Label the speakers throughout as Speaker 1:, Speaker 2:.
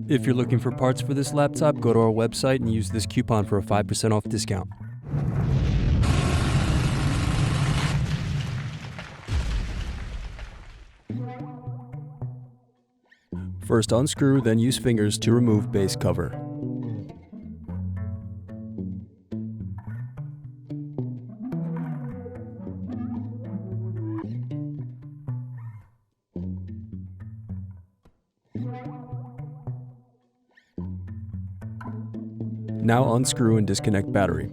Speaker 1: If you're looking for parts for this laptop, go to our website and use this coupon for a 5% off discount. First unscrew, then use fingers to remove base cover. Now unscrew and disconnect battery.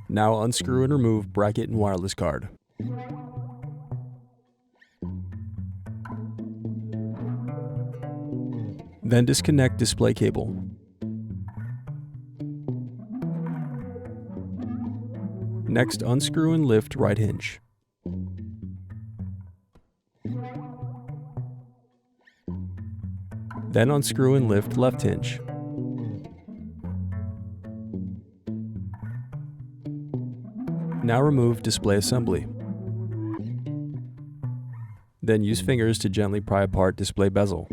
Speaker 1: Now unscrew and remove bracket and wireless card. Then disconnect display cable. Next, unscrew and lift right hinge. Then unscrew and lift left hinge. Now remove display assembly. Then use fingers to gently pry apart display bezel.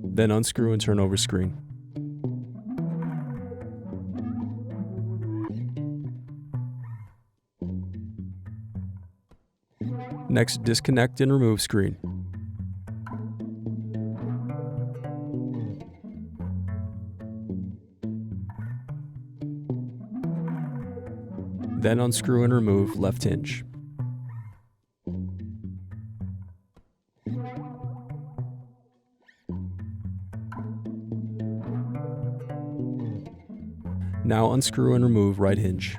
Speaker 1: Then unscrew and turn over screen. Next, disconnect and remove screen. Then unscrew and remove left hinge. Now unscrew and remove right hinge.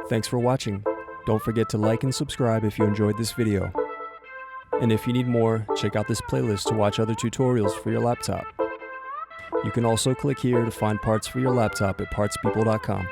Speaker 1: Thanks for watching. Don't forget to like and subscribe if you enjoyed this video. And if you need more, check out this playlist to watch other tutorials for your laptop. You can also click here to find parts for your laptop at partspeople.com.